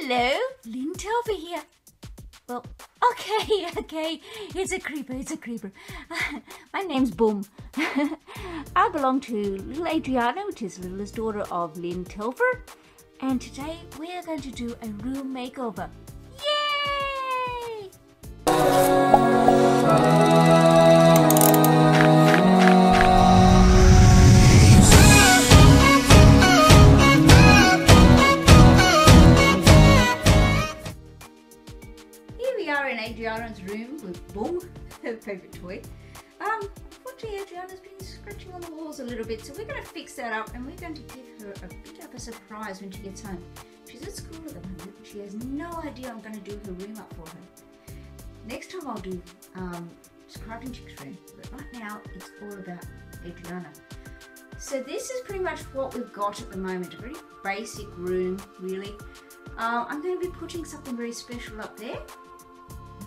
Hello, Lynne Telfer here. Well, okay, it's a creeper. My name's Boom. I belong to little Adriana, which is the littlest daughter of Lynne Telfer. And today we are going to do a room makeover. Yay! In Adriana's room with Boom, her favourite toy. Unfortunately Adriana's been scratching on the walls a little bit, so we're going to fix that up and we're going to give her a bit of a surprise when she gets home. She's at school at the moment, she has no idea I'm going to do her room up for her. Next time I'll do Scrubbing Chick's room, but right now it's all about Adriana. So this is pretty much what we've got at the moment, a very basic room really. I'm going to be putting something very special up there.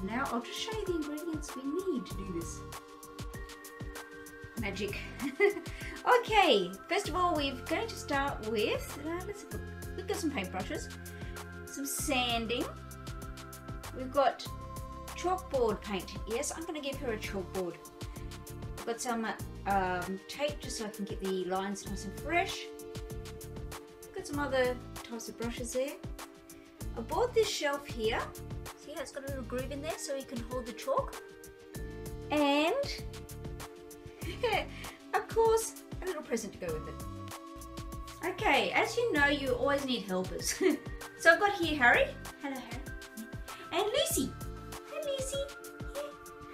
Now I'll just show you the ingredients we need to do this. Magic. Okay, first of all we're going to start with, let's look. We've got some paintbrushes, some sanding, we've got chalkboard paint. Yes, I'm going to give her a chalkboard. I've got some tape just so I can get the lines nice and fresh. I've got some other types of brushes there. I bought this shelf here. See how it's got a little groove in there so you can hold the chalk. And of course a little present to go with it. Okay, as you know, you always need helpers. So I've got here Harry. Hello Harry. And Lucy. Hi Lucy.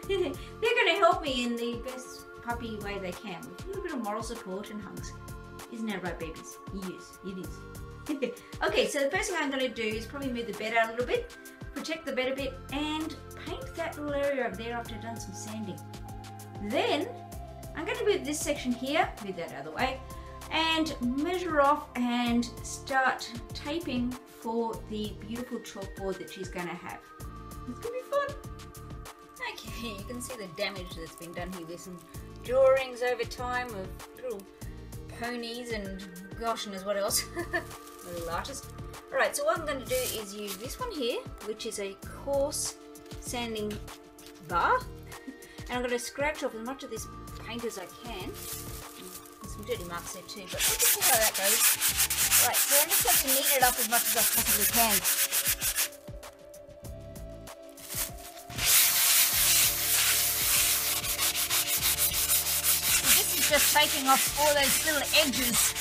They're going to help me in the best puppy way they can with a little bit of moral support and hugs. Isn't that right, babies? Yes, it is. Okay, so the first thing I'm going to do is probably move the bed out a little bit, protect the bed a bit, and paint that little area over there after I've done some sanding. Then I'm going to move this section here, move that out of the way, and measure off and start taping for the beautiful chalkboard that she's going to have. It's going to be fun. Okay, you can see the damage that's been done here. There's some drawings over time of little ponies and gosh knows what else. Little artist. Alright, so what I'm going to do is use this one here, which is a coarse sanding bar, and I'm going to scratch off as much of this paint as I can. There's some dirty marks there too, but we'll just see how that goes. Right, so I'm just going to neaten it up as much as I possibly can. So this is just taking off all those little edges.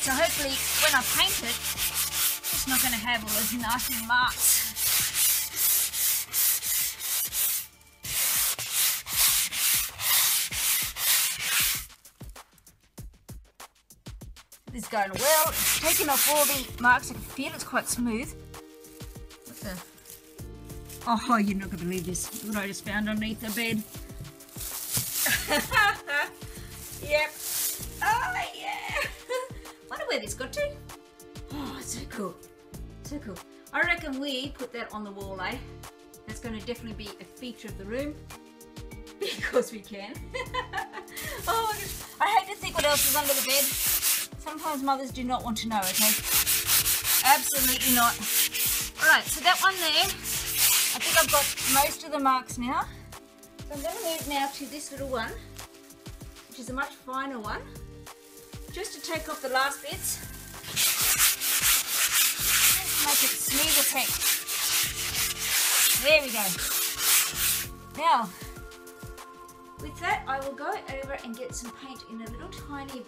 So hopefully when I paint it, it's not going to have all those nasty marks. This is going well. It's taken off all the marks. I can feel it's quite smooth. What the? Oh, you're not going to believe this. What I just found underneath the bed. Yep. Oh yeah. Wonder where this got to. Oh, it's so cool. So cool. I reckon we put that on the wall, eh? That's going to definitely be a feature of the room. Because we can. Oh my gosh. I hate to think what else is under the bed. Sometimes mothers do not want to know, okay? Absolutely not. Alright, so that one there, I think I've got most of the marks now. So I'm going to move now to this little one, which is a much finer one. Just to take off the last bits. Make it smoother paint. There we go. Now, with that I will go over and get some paint in a little tiny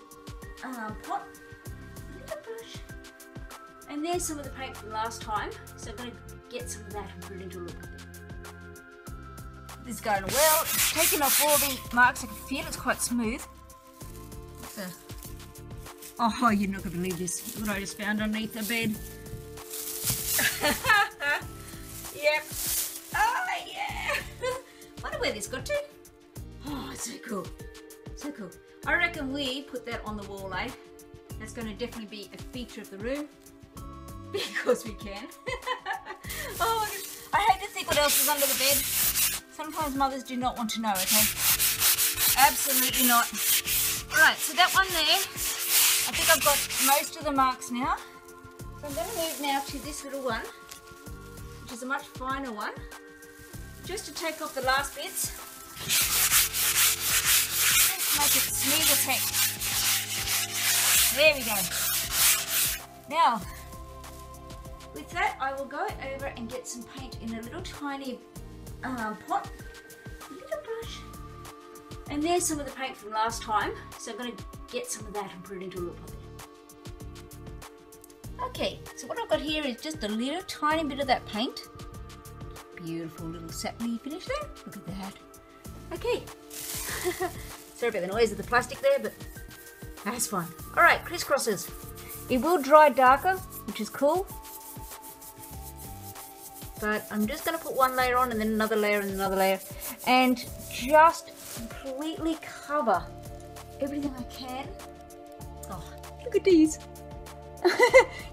pot. A little brush. And there's some of the paint from last time. So I'm going to get some of that and put it into a little bit. This is going well. It's taken off all the marks. I can feel it's quite smooth. Oh, you're not going to believe this. What I just found underneath the bed. Yep. Oh, yeah. Wonder where this got to. Oh, it's so cool. So cool. I reckon we put that on the wall, eh? That's going to definitely be a feature of the room. Because we can. Oh, my gosh. I hate to think what else is under the bed. Sometimes mothers do not want to know, okay? Absolutely not. Alright, so that one there, I think I've got most of the marks now. So I'm I'm going to move now to this little one, which is a much finer one, just to take off the last bits. Let's make it smooth as heck. There we go. Now, with that, I will go over and get some paint in a little tiny pot, a little brush. And there's some of the paint from last time, so I'm going to get some of that and put it into a little pot there. Okay, so what I've got here is just a little tiny bit of that paint. Beautiful little sapling finish there. Look at that. Okay. Sorry about the noise of the plastic there, but that's fun. All right, crisscrosses. It will dry darker, which is cool. But I'm just going to put one layer on and then another layer and another layer. And just completely cover everything I can. Oh, look at these.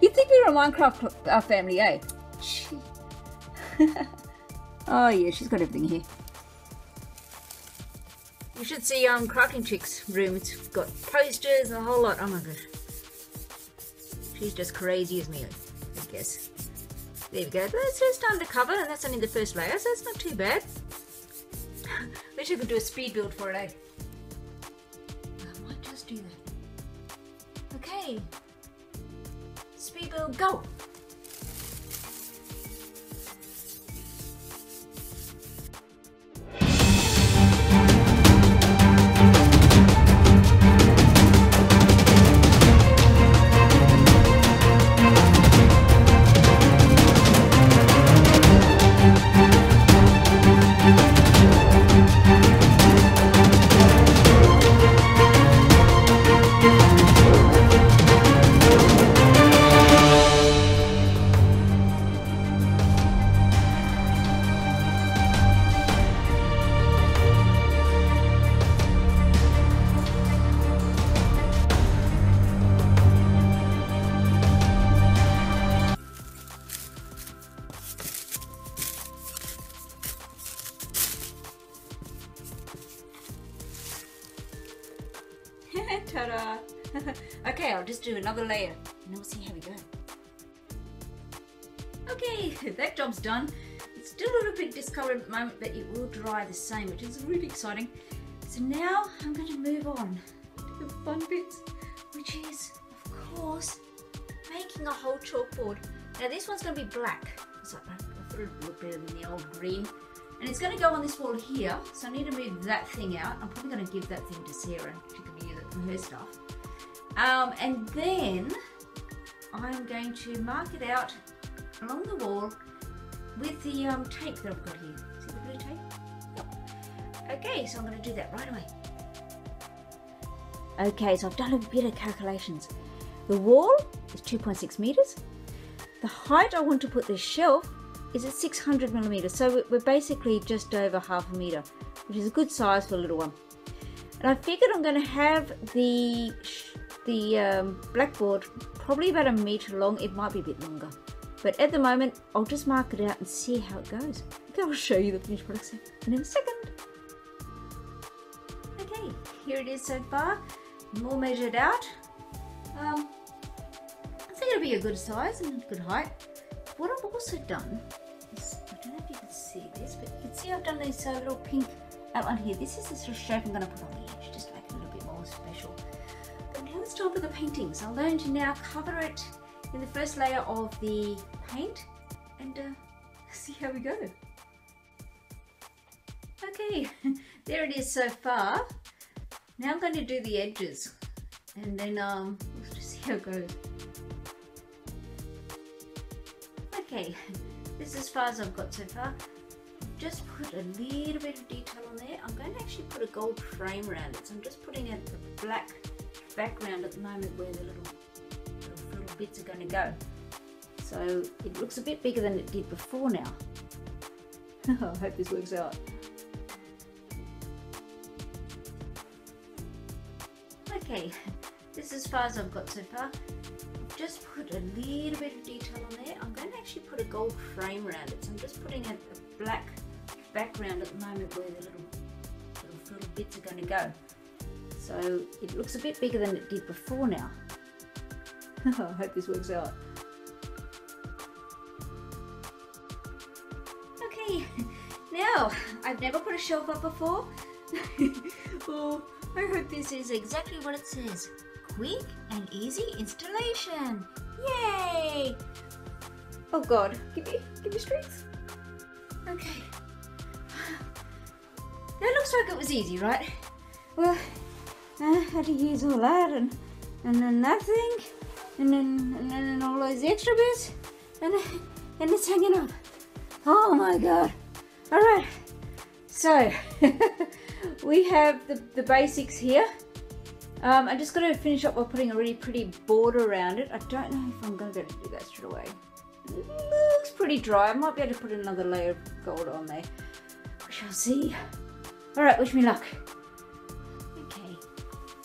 You'd think we were a Minecraft family, eh? Oh yeah, she's got everything here. You should see Crafting Chick's room. It's got posters and a whole lot. Oh my gosh. She's just crazy as me, I guess. There we go. That's just undercover, and that's only the first layer, so it's not too bad. Wish I could do a speed build for it, eh? I might just do that. Okay. Speed build, go! Ta-da! Okay, I'll just do another layer and we'll see how we go. Okay, that job's done. It's still a little bit discolored at the moment, but it will dry the same, which is really exciting. So now I'm going to move on to the fun bits, which is, of course, making a whole chalkboard. Now this one's going to be black, so I thought it would look better than the old green. And it's going to go on this wall here, so I need to move that thing out. I'm probably going to give that thing to Sarah. She can use it for her stuff. And then I'm going to mark it out along the wall with the tape that I've got here. See the blue tape? Yep. Okay, so I'm going to do that right away. Okay, so I've done a bit of calculations. The wall is 2.6 meters. The height I want to put this shelf is at 600 millimeters, so we're basically just over half a meter, which is a good size for a little one. And I figured I'm going to have the blackboard probably about a meter long. It might be a bit longer, but at the moment I'll just mark it out and see how it goes. Okay, I'll show you the finished product in a second. Okay, here it is so far. I'm all measured out. I think it'll be a good size and a good height. What I've also done is, I don't know if you can see this, but you can see I've done this little pink outline here. This is the sort of shape I'm going to put on the edge, just to make it a little bit more special. But now let's talk about the paintings. I'm going to now cover it in the first layer of the paint and see how we go. Okay, there it is so far. Now I'm going to do the edges and then we'll just see how it goes. Okay, this is as far as I've got so far. I've just put a little bit of detail on there. I'm going to actually put a gold frame around it. So I'm just putting a black background at the moment where the little bits are going to go. So it looks a bit bigger than it did before now. I hope this works out. Okay, this is as far as I've got so far. Just put a little bit of detail on there. I'm going to actually put a gold frame around it. So I'm just putting a black background at the moment where the little bits are going to go. So it looks a bit bigger than it did before now. I hope this works out. Okay, now I've never put a shelf up before. Oh, I hope this is exactly what it says. Quick and easy installation. Yay! Oh God, give me strength. Okay. That looks like it was easy, right? Well, I had to use all that and then nothing, and then all those extra bits, and it's hanging up. Oh my God! All right, so we have the basics here. I just got to finish up by putting a really pretty border around it. I don't know if I'm going to be able to do that straight away. It looks pretty dry. I might be able to put another layer of gold on there. We shall see. All right, wish me luck. Okay,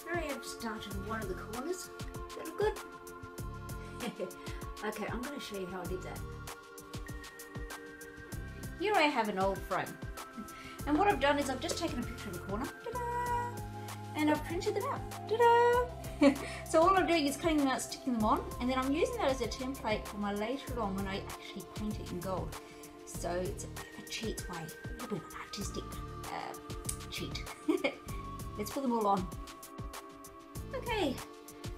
here I have started one of the corners. Does that look good? Okay, I'm going to show you how I did that. Here I have an old frame, and what I've done is I've just taken a picture of the corner, and I've printed them out. Ta-da! So all I'm doing is cutting them out, sticking them on, and then I'm using that as a template for my later on when I actually paint it in gold. So it's a cheat way, a little bit of an artistic cheat. Let's put them all on. Okay,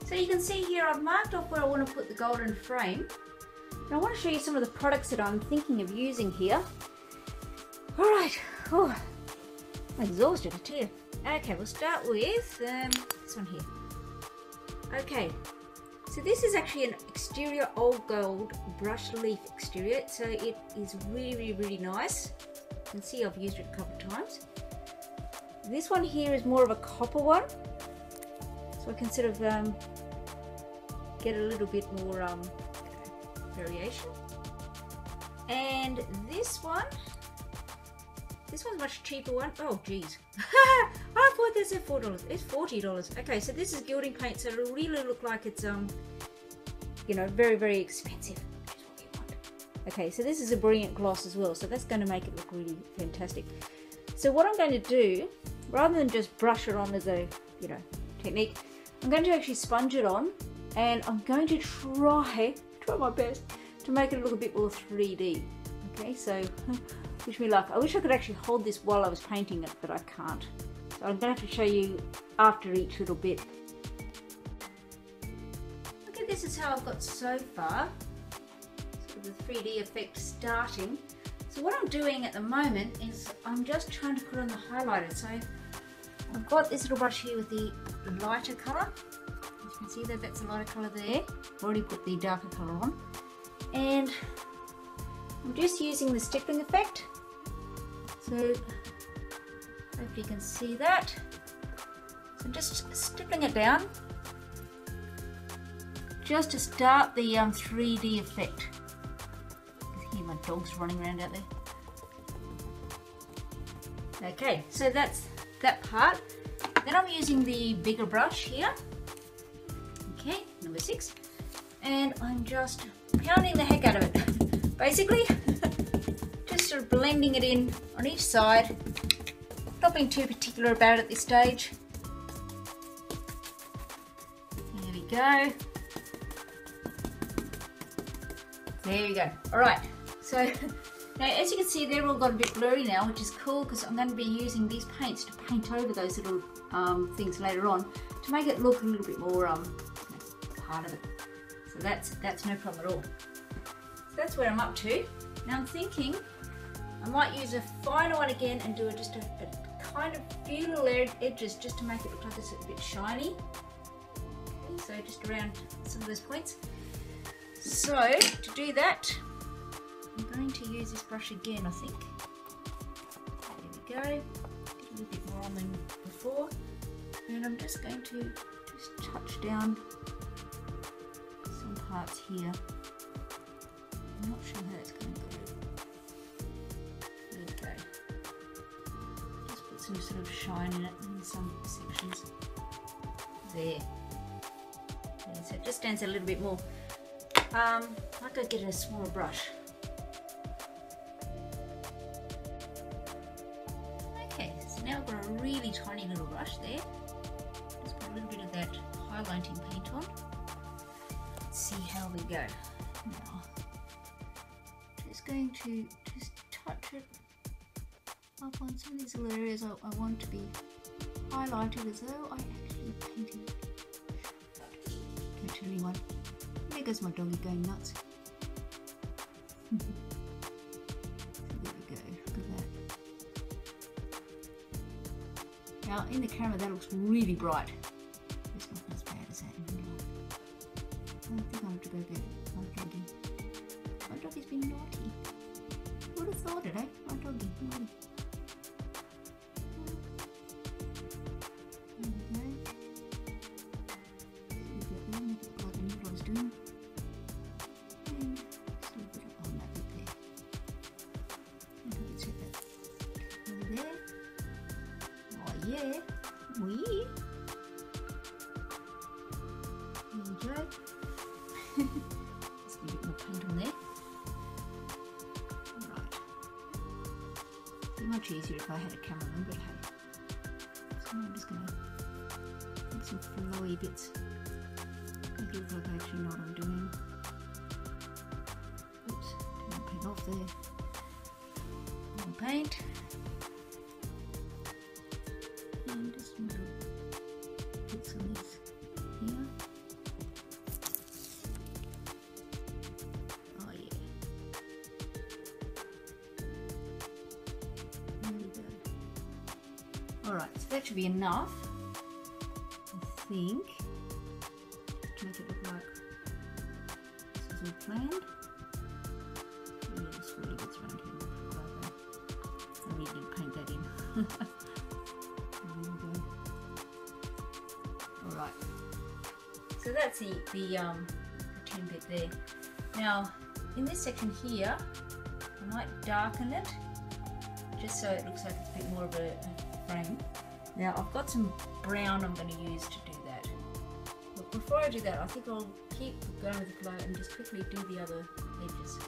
so you can see here I've marked off where I want to put the golden frame. And I want to show you some of the products that I'm thinking of using here. All right, oh, I'm exhausted, I tell you. Okay, we'll start with this one here. Okay, so this is actually an exterior old gold brush leaf exterior, so it is really nice. You can see I've used it a couple of times. This one here is more of a copper one, so I can sort of get a little bit more variation. And this one's a much cheaper one. Oh geez, I thought this at $4. It's $40. Okay, so this is gilding paint, so it'll really look like it's you know, very expensive, which is what we want. Okay, so this is a brilliant gloss as well, so that's going to make it look really fantastic. So what I'm going to do, rather than just brush it on as a, you know, technique, I'm going to actually sponge it on, and I'm going to try my best to make it look a bit more 3D. Okay, so wish me luck. I wish I could actually hold this while I was painting it, but I can't. So I'm going to have to show you after each little bit. Okay, this is how I've got so far. So the 3D effect starting. So what I'm doing at the moment is I'm just trying to put on the highlighter. So I've got this little brush here with the lighter colour. As you can see that that's a lighter colour there. I've already put the darker colour on. And I'm just using the stippling effect. So hopefully you can see that. So just stippling it down just to start the 3D effect. I hear my dogs running around out there. Okay, so that's that part. Then I'm using the bigger brush here. Okay, number 6. And I'm just pounding the heck out of it. Basically, just sort of blending it in on each side. Not being too particular about it at this stage. There we go. There we go. Alright, so now as you can see they're all got a bit blurry now, which is cool because I'm going to be using these paints to paint over those little things later on to make it look a little bit more part of it. So that's no problem at all. So that's where I'm up to. Now I'm thinking I might use a finer one again and do just a kind of few little edges just to make it look like it's a bit shiny. Okay, so just around some of those points. So to do that, I'm going to use this brush again, I think. There we go. Get a little bit more on than before. And I'm just going to just touch down some parts here. I'm not sure how it's going to go. There we go. Just put some sort of shine in it in some sections. There. So it just stands a little bit more. I might go get a smaller brush. Okay, so now I've got a really tiny little brush there. Just put a little bit of that highlighting paint on. Let's see how we go. Now, just going to just touch touch it up on some of these little areas I want to be highlighted as though I actually painted it. Don't tell anyone. There goes my doggy going nuts. So there we go, look at that. Now in the camera that looks really bright. It's not as bad as that in real life. I think I have to go get my doggy. My doggy's been naughty. Who would have thought it, eh? My doggy, naughty. Yeah, we. There we go. Just a bit more paint on there. Right. It'd be much easier if I had a cameraman, but hey. So I'm just gonna make some flowy bits. Make it look like I actually know what I'm doing. Oops, didn't paint off there. More paint. And just little bits on this here. Oh yeah. There we go. Alright, so that should be enough, I think, to make it look like this is all planned. Yeah, just really gets around here. I really didn't paint that in. Alright, so that's the pretend bit there. Now, in this section here, I might darken it, just so it looks like it's a bit more of a frame. Now, I've got some brown I'm going to use to do that. But before I do that, I think I'll keep going with the glow and just quickly do the other edges.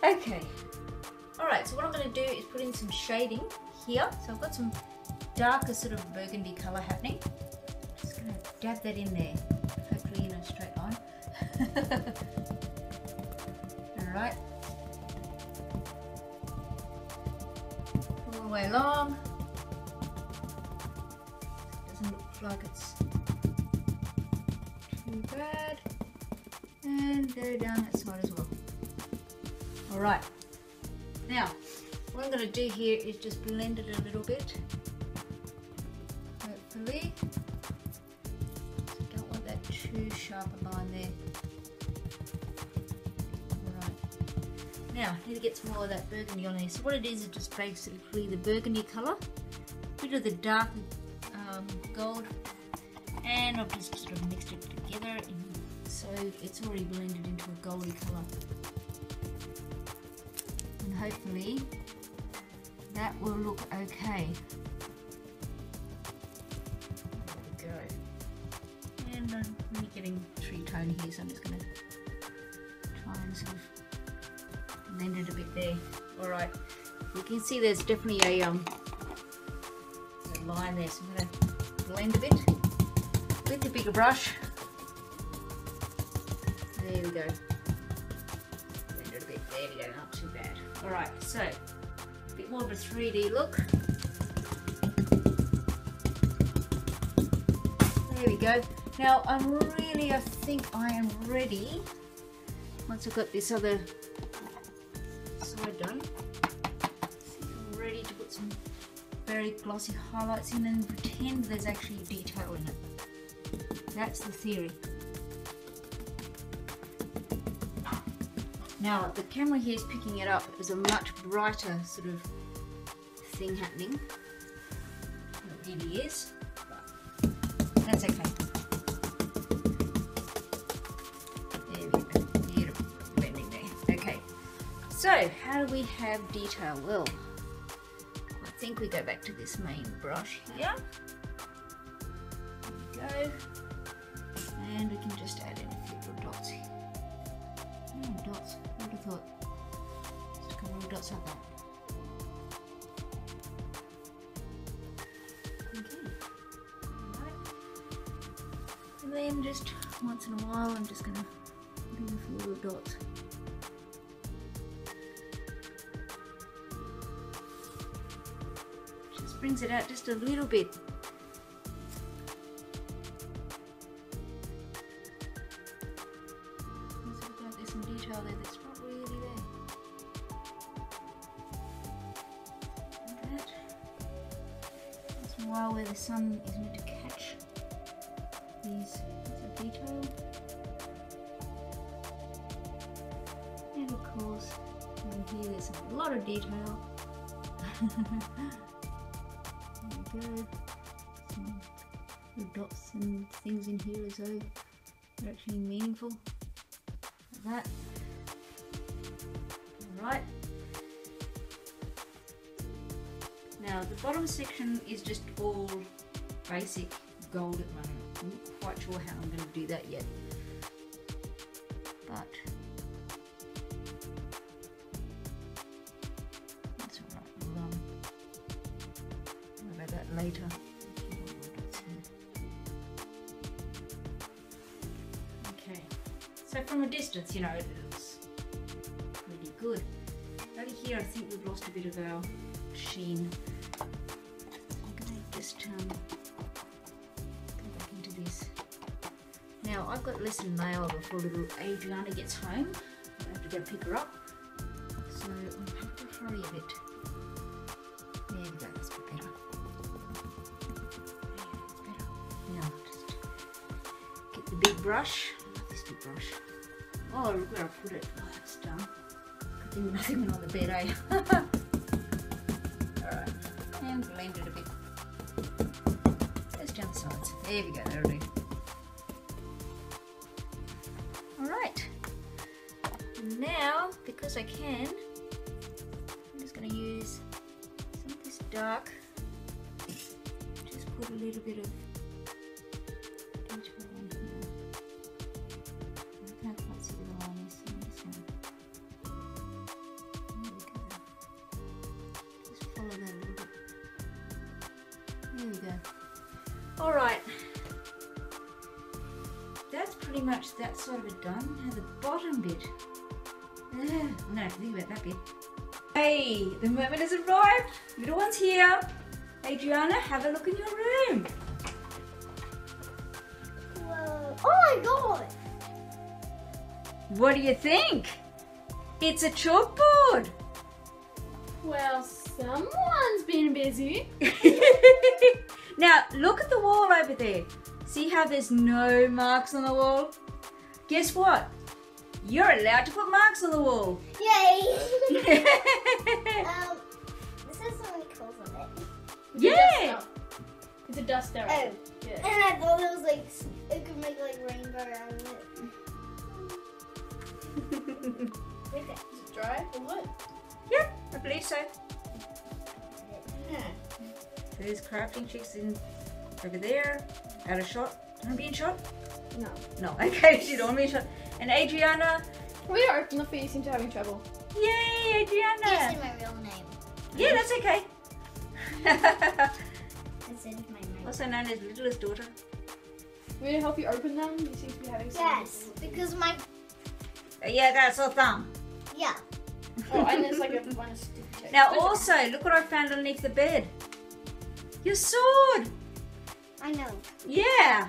Okay, alright, so what I'm going to do is put in some shading here. So I've got some darker sort of burgundy colour happening. Just going to dab that in there, hopefully in a straight line. Alright, all the way along. Doesn't look like it's too bad. And go down that side as well. Alright, now what I'm going to do here is just blend it a little bit, hopefully. Don't want that too sharp a line there. Alright, now I need to get some more of that burgundy on there. So what it is just basically the burgundy colour, a bit of the dark gold, and I've just sort of mixed it together, so it's already blended into a goldy colour. Hopefully that will look okay. There we go. And I'm really getting three tone here, so I'm just going to try and sort of blend it a bit there. Alright, you can see there's definitely a line there, so I'm going to blend a bit with the bigger brush. There we go. Blend it a bit. There we go, not too bad. Alright, so a bit more of a 3D look. There we go. Now I think I am ready. Once I've got this other side done, I'm ready to put some very glossy highlights in and pretend there's actually detail in it. That's the theory. Now the camera here is picking it up as a much brighter sort of thing happening. It really is, but that's okay. There we go, beautiful blending there. Okay, so how do we have detail? Well, I think we go back to this main brush here. There we go, and we can just add in a few little dots here. you thought? Just a couple of dots like that. Okay. Alright. And then just once in a while I'm just gonna do a few little dots. Just brings it out just a little bit. There's some detail there that's not really there. Like that. Once in a while where the sun is meant to catch these bits of detail. And of course, down here there's a lot of detail. There we go. Some little dots and things in here as though they're actually meaningful. Like that. Alright. Now the bottom section is just all basic gold at the moment. I'm not quite sure how I'm going to do that yet. But that's alright. We'll worry about that later. Okay. So from a distance, you know, it looks really good. Over here I think we've lost a bit of our sheen. I'm going to just go back into this. Now I've got lesson mail before little Adriana gets home. I have to go pick her up. So I'll have to hurry a bit. There we go, that's a bit better. Better. Now just get the big brush. I love this big brush. Oh, look where I put it. Oh, it's done. Good thing nothing went on the bed, eh? Alright, and blend it a bit. Just down the sides. There we go, that'll do. Alright. Now, because I can, I'm just going to use some of this dark. Just put a little bit of detail on here. I can't quite see the line, so I'm just going to. There we go. Just follow that a little bit. There we go. Alright. That's pretty much that sort of it done. Now the bottom bit. I'm going to have to think about that bit. Hey, the moment has arrived. Little one's here. Adriana, have a look in your room. Whoa. Oh my god! What do you think? It's a chalkboard. Well, someone's been busy. Now, look at the wall over there. See how there's no marks on the wall? Guess what? You're allowed to put marks on the wall. Yay! This has so many colors on it. Yeah! It's a dust arrow. Oh. Yeah. And I thought it was like, it could make like rainbow out of it. Okay. Is it dry or what? Yeah, I believe so. Yeah. There's crafting chicks in over there. Out of shot. Do you want to be in shot? No. No. Okay, she don't want to be in shot. And Adriana. We are open up, but you seem to be having trouble. Yay, You Adriana. said my real name. Yeah, that's okay. I said my name. Also known as Littlest Daughter. We're gonna help you open them. You seem to be having some. Yes, because my, Yeah, that's a thumb. yeah. Oh, and there's like a one sticky tape. Now also, look what I found underneath the bed. Your sword. I know. Yeah.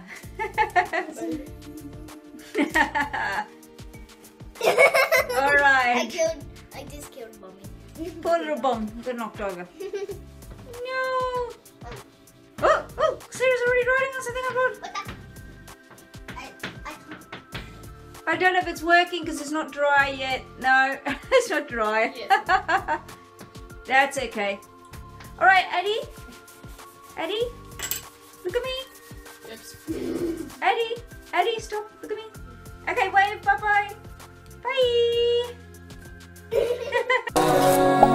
All right. I just killed Mommy. Poor little bomb got knocked over. No. Oh, Sarah's already writing on something I wrote. What the? I can't. I don't know if it's working because it's not dry yet. No, it's not dry. Yes. That's okay. All right, Addie. Addie, look at me. Oops. Addie, stop. Look at me. Okay, wave. Bye-bye. Bye.